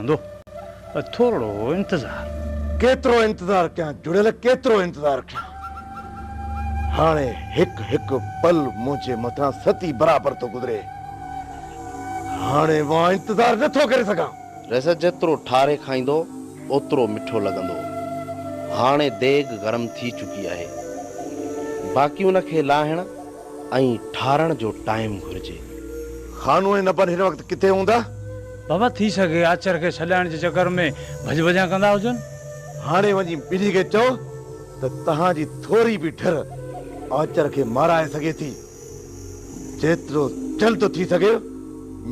दो थोड़ो इंतजार केतरो इंतजार क्या जुड़ेल केतरो इंतजार क्या हाणे हिक हिक पल मुझे मथा सती बराबर तो गुजरे हाणे मां इंतजार नथो करे सका रस जेतिरो ठारे खाईंदो ओतिरो मिठो लॻंदो हाणे देग गरम थी चुकी आहे बाक़ी उनखे लाहिण ऐं ठारण जो टाइम घुर्जे खानू ऐं नबन हिन वक़्तु किथे हूंदा बाबा थी सके आचर के छॾाइण जे चक्कर में भज भजा कंदा हुजनि हाणे वञी ॿिन्ही खे चओ त तव्हांजी थोरी बि ठर आचर खे माराए सघे थी जेतिरो जल्द थी सघे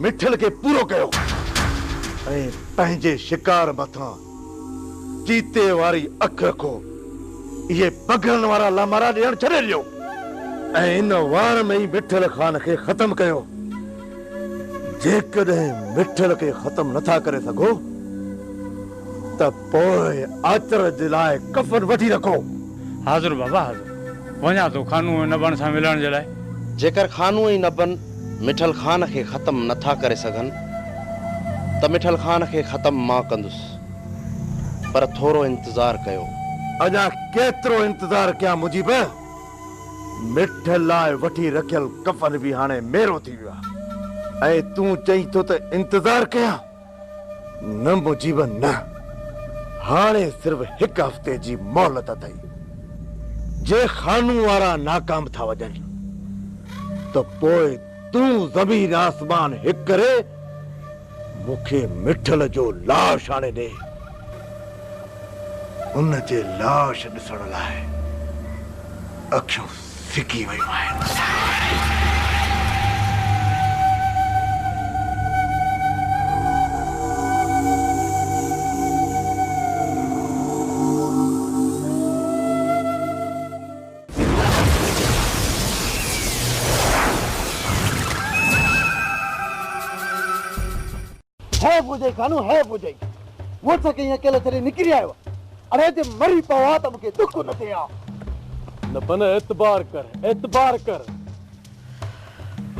मिठल खे पूरो कयो ऐं पंहिंजे शिकार मथां चीते वारी अख रखो इहे पगड़न वारा लामारा ॾियण छॾे ॾियो ऐं इन वार में ई मिठल खान खे ख़तम कयो जेकॾहिं मिठल खे ख़तम नथा करे सघो त पोइ आचर जे लाइ कफन वठी रखो हाज़ुर बाबा हाज़ुर वञा थो खानू ऐं नबन सां मिलण जे लाइ जेकर खानू ऐं नबन मिठल खान खे ख़तम नथा करे सघनि त मिठल खान खे ख़तम मां कंदुसि पर थोरो इंतज़ार कयो अञा केतिरो इंतज़ार कयां मुजीब मिठल लाइ वठी रखियल कफन बि हाणे मेरो थी वियो आहे ऐं तूं चई थो त इंतज़ार कयां न मुजीब न हाणे सिर्फ़ हिकु हफ़्ते जी मोहलत अथई जे खानू वारा नाकाम था वञनि त पोइ तूं ज़मीन आसमान हिकु करे मूंखे मिठल जो लाश आणे ॾे उन जे लाश ॾिसण लाइ अखियूं सिकी वयूं आहिनि है बुझे खानू है बुझे वो तो कहीं अकेले तेरे निकली आयो अरे ते मरी पवा त मूंखे दुख न थिया न बन एतबार कर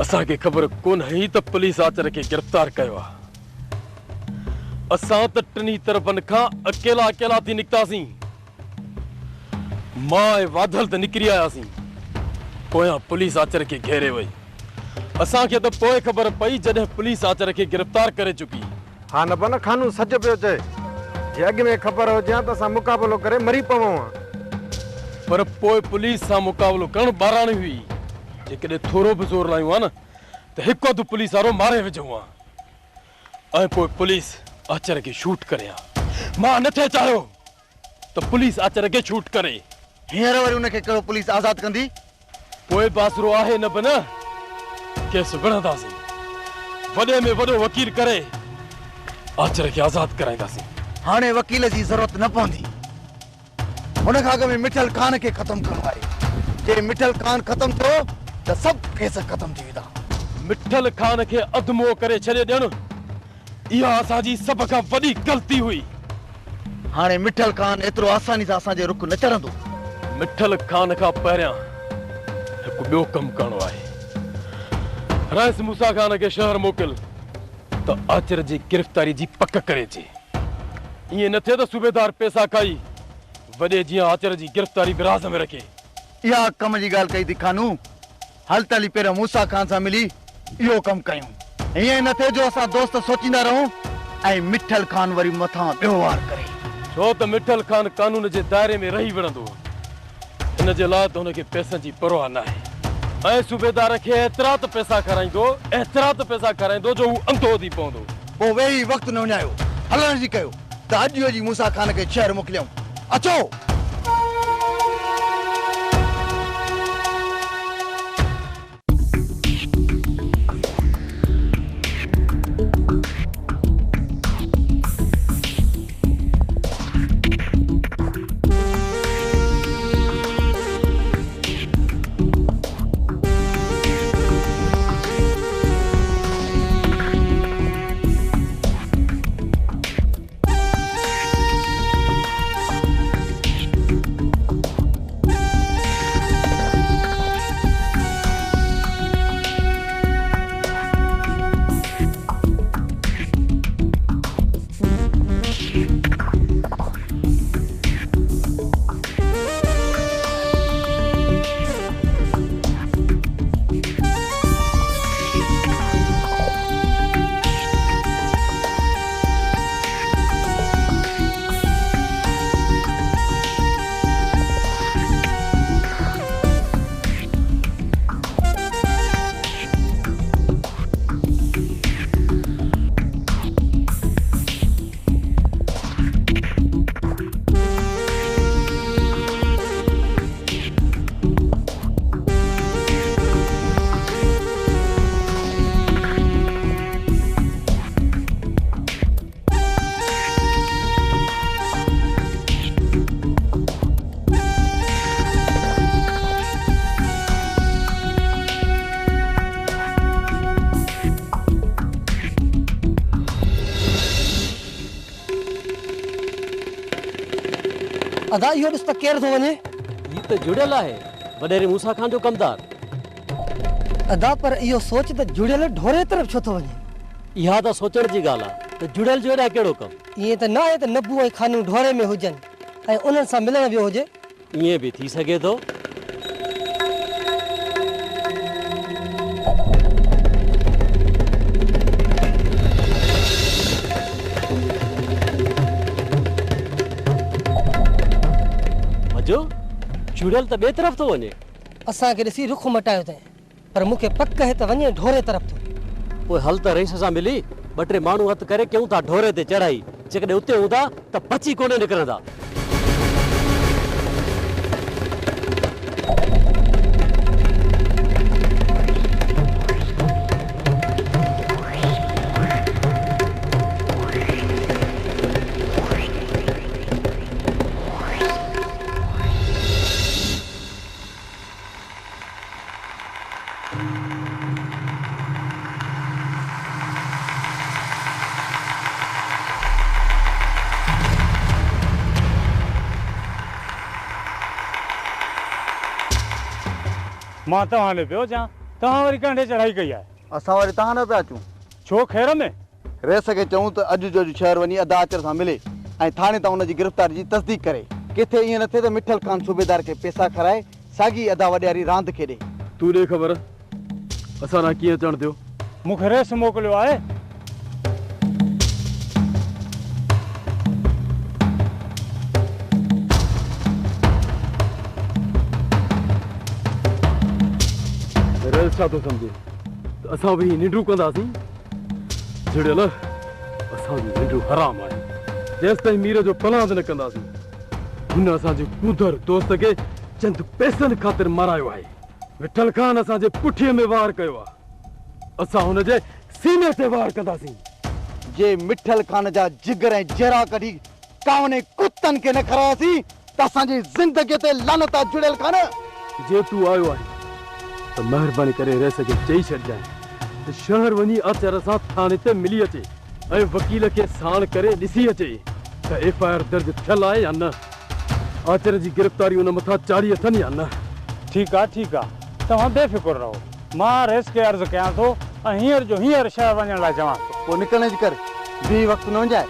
असांखे ख़बर कोन हुई त पुलिस आचर खे गिरफ़्तार कयो आहे असां त टिनी तरफ़नि खां अकेला थी निकितासीं मां ऐं वाधल त निकिरी आयासीं पोयां पुलिस आचर खे घेरे वई असांखे त पोइ ख़बर पई जॾहिं पुलिस आचर खे गिरफ़्तार करे चुकी हाँ न बन खानू सच पियो चए जे अॻ में ख़बर हुजे त असां मुक़ाबिलो करे मरी पवूं पर पोइ पुलिस सां मुक़ाबिलो करणु ॿाराणी हुई जेकॾहिं थोरो बि ज़ोर लायूं आहे न त हिकु अधु पुलिस वारो मारे विझूं आहे ऐं पोइ पुलिस आचर खे शूट करे मां नथे चाहियो त पुलिस आचर खे शूट करे हींअर वरी उनखे कहिड़ो पुलिस आज़ाद कंदी पोइ बासरो आहे न बि न केस विढ़ंदासीं वॾे में वॾो वकील करे आचर खे आज़ाद कराईंदासीं हाणे वकील जी ज़रूरत न पवंदी हुन खां अॻु में मिठल खान खे ख़तम करणो आहे जे मिठल खान ख़तम थियो त सभु केस ख़तम थी वेंदा मिठल खान खे अधमो करे छॾे ॾियणु इहा असांजी सभ खां वॾी ग़लती हुई हाणे मिठल खान एतिरो आसानी सां असांजे रुख न चढ़ंदो मिठल खान खां पहिरियां हिकु ॿियो कमु करणो आहे रईस मूसा खान खे शहर मोकिल त आचर जी गिरफ़्तारी जी पक करे अचे ईअं न थिए त सूबेदार पैसा खाई वॾे जीअं आचर जी गिरफ़्तारी विराज़ में रखे इहा कम जी ॻाल्हि कई थी खानू हल तली पहिरियों मूसा खान सां मिली इहो कमु कयूं हीअं न थिए जो असां दोस्त सोचींदा रहूं ऐं मिठल खान वरी मथां ॿियो वार करे छो त मिठल खान कानून जे दायरे में रही विढ़ंदो इन जे लाइ त हुनखे पैसनि जी परवाह न आहे ऐं सूबेदार खे एतिरा त पैसा खाराईंदो जो हू अंधो थी पवंदो पोइ वेही वक़्तु न विञायो हलण जी कयो त अॼु जी मूसा खान खे शहर मोकिलियऊं अचो अदा इहो ॾिस त केरु थो वञे। ही त जुड़ियल आहे वॾेरे मूसा खान जो कमदार। अदा पर इहो सोच त जुड़ियल ढोरे तरफ़ छो थो वञे। इहा त सोचण जी ॻाल्हि आहे त जुड़ियल जो एॾा कहिड़ो कमु। ईअं त न आहे त नबू ऐं खानू ढोरे में हुजनि ऐं उन्हनि सां मिलण वियो हुजे। ईअं बि थी सघे थो। मजो जुड़ियल त ॿिए तरफ़ थो वञे। असांखे ॾिसी रुख मटायो अथई पर मूंखे पक आहे त वञे ढोरे तरफ़ थो। पोइ हल त रईस सां मिली ॿ टे माण्हू हथु करे कयूं था ढोरे ते चढ़ाई। जेकॾहिं उते हूंदा त बची कोन्हे निकिरंदा। मां तव्हां पियो चवां तव्हां वरी कंडे चढ़ाई कई आहे। असां वरी तव्हां न पिया अचूं। छो खैर में? रेस खे चऊं त अॼु जो शहर वञी अदा अचर सां मिले ऐं थाणे तां हुनजी गिरफ़्तारी जी तस्दीक करे। किथे ईअं न थिए त मिठल खान सूबेदार खे पैसा खाराए साॻी अदा वॾियारी रांदि खेॾे। तूं ॾे ख़बर असां सां कीअं अचणु थियो। मूंखे रेस मोकिलियो आहे। रेस छा थो सम्झे त असां बि निंडूं कंदासीं। जुड़ियल असांजो निंडूं हराम आहे। जेसि ताईं मीर जो पलांद न कंदासीं हुन असांजे कूदर दोस्त खे चंद पैसनि ख़ातिर मारायो आहे। विठल खान असांजे पुठीअ में वार कयो आहे। असां हुनजे सीने ते वार कंदासीं। जे मिठल खान जा जिगर ऐं जरा कढी कावने कुतनि खे न खरायासीं त असांजी ज़िंदगीअ ते लानत आहे। जुड़ियल खान जे तूं आयो आहे त महिरबानी करे रेस खे चई छॾिजांइ त शहर वञी अचर सां थाणे ते मिली अचे ऐं वकील खे साण करे ॾिसी अचे त FIR दर्ज थियल आहे या न। आचर जी गिरफ़्तारी हुन मथां चाढ़ी अथनि या न। ठीकु आहे ठीकु आहे तव्हां बेफ़िक्र रहो। मां रेस खे अर्ज़ु कयां थो ऐं हींअर जो हींअर शहर वञण लाइ चवां थो। पोइ निकिरण जी कर बि वक़्तु न वञाए।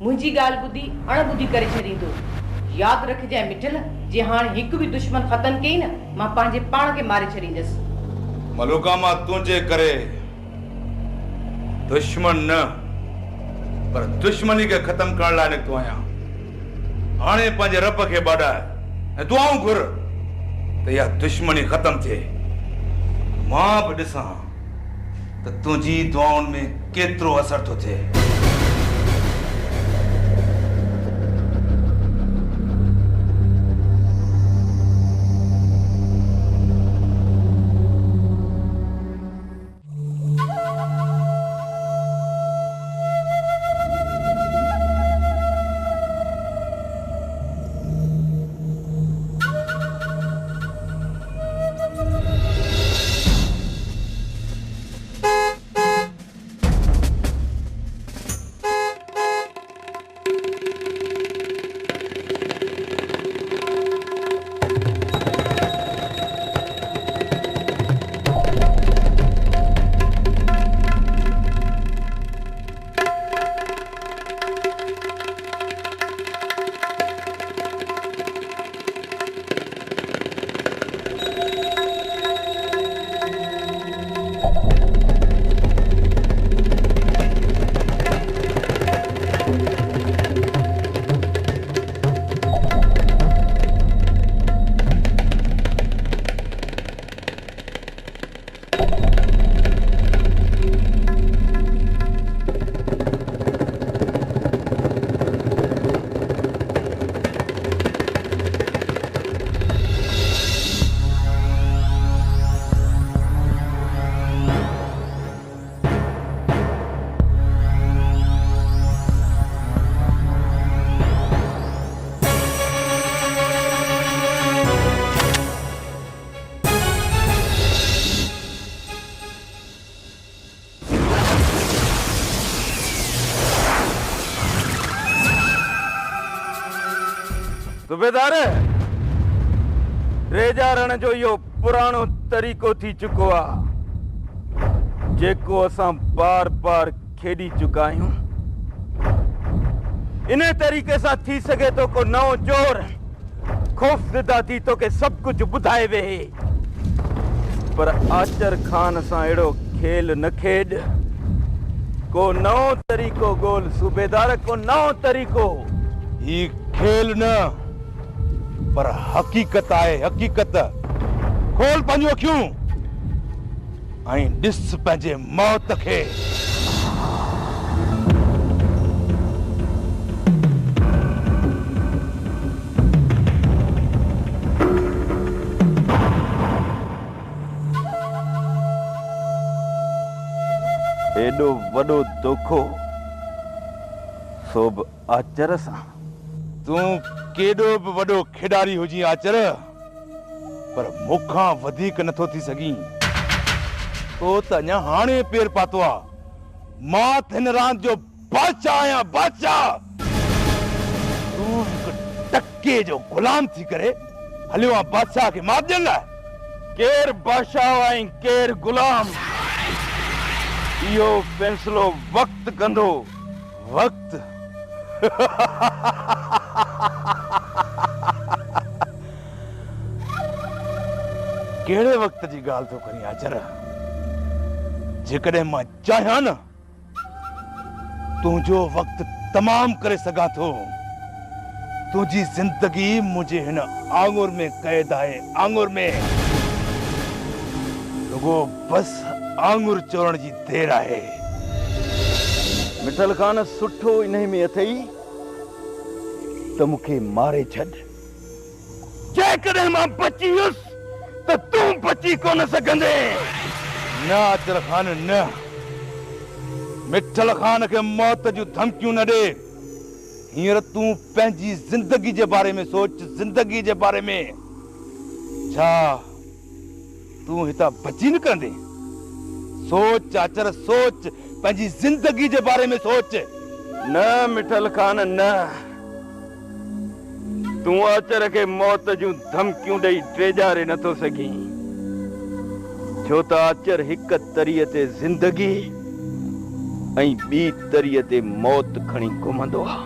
मुंहिंजी ॻाल्हि ॿुधी अणॿुधी करे छॾींदो। यादि रखजांइ मिठल जे हाणे हिकु बि दुश्मन ख़तमु कई न मां पंहिंजे पाण खे मारे छॾींदसि। मलूका मां तुंहिंजे करे दुश्मन न पर दुश्मनी खे ख़तमु करण लाइ निकितो आहियां। हाणे पंहिंजे रब खे ॿाॾाए ऐं दुआऊं घुर त इहा दुश्मनी ख़तमु थिए। मां बि ॾिसां त तुंहिंजी दुआउनि में केतिरो असरु थो थिए। सूबेदार रेजा रण जो यो पुरानो तरीको थी चुको आ जेको असां बार बार खेडी चुका आहियूं। इन तरीके सां थी सके तो को नओ चोर खौफज़दा थी तो के सब कुछ बुधाए वेहे, पर आचर खान सां एड़ो खेल न खेड। को नओ तरीको गोल सूबेदार, को नओ तरीको। ही खेल न पर हकीकत आहे, हकीकत। खोल पंहिंजूं अखियूं ऐं ॾिस पंहिंजे मौत खे। एडो वडो दोखो सोब आचर सां। तूं केॾो बि वॾो खिडारी हुजी आचर, पर मूंखां वधीक नथो थी सघीं। तो त अञा हाणे पेर पातो आहे। मां हिन रांदि जो बादशाह आहियां, बादशाह। तूं हिकु टके जो गुलाम थी करे हलियो आहे बादशाह खे मात ॾियण लाइ। केर बादशाह ऐं केर गुलाम, इहो फ़ैसिलो वक्त कंदो। वक्त कहिड़े वक्त जी ॻाल्हि थो करीं आचर? जेकॾहिं मां चाहियां न तुंहिंजो वक्त तमाम करे सघां थो। तुंहिंजी ज़िंदगी मुंहिंजे हिन आङुर में क़ैद आहे, आङुर में। रुगो बस आङुर चोरण जी देर आहे। मिठल खान सुठो इन में अथई त मूंखे मारे छॾ। जेकॾहिं मां बची वियुसि त तूं बची कोन सघंदे। न आचर खान न, मिठल खान खे मौत जूं धमकियूं न ॾे। हींअर तूं पंहिंजी ज़िंदगी जे बारे में सोच, ज़िंदगी जे बारे में। छा तूं हितां बची निकिरंदे? सोच आचर, सोच, पंहिंजी ज़िंदगी जे बारे में सोच। न मिठल खान न, तूं आचर खे मौत जूं धमकियूं ॾेई टेजारे नथो सघीं, छो त आचर हिक तरीअ ते ज़िंदगी ऐं ॿी तरीअ ते मौत खणी घुमंदो आहे।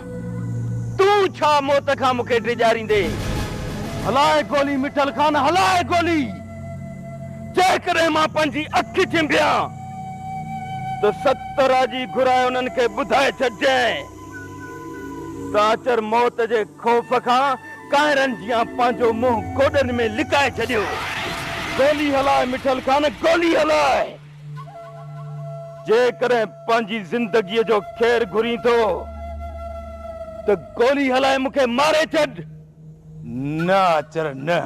तूं छा मौत खां मूंखे टेजारींदे? हलाए गोली मिठल खान, हलाए गोली। जेकॾहिं मां पंहिंजी अखि चिंबियां त 70 जी घुराए उन्हनि खे ॿुधाए छॾजांइ त आचर मौत जे ख़ौफ़ खां काइरनि जियां पंहिंजो मुंहुं गोॾनि में लिकाए छॾियो। गोली हलाए मिठल खान, गोली हलाए। जेकॾहिं पंहिंजी ज़िंदगीअ जो ख़ैर घुरीं थो त गोली हलाए मूंखे मारे छॾ। न आचर न,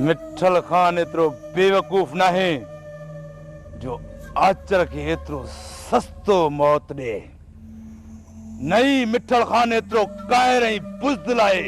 मिठल खान एतिरो बेवकूफ़ नाहे जो आचर खे एतिरो सस्तो मौत ॾे। नहीं मिठल खान एतिरो कायर ऐं बुज़दिल आहे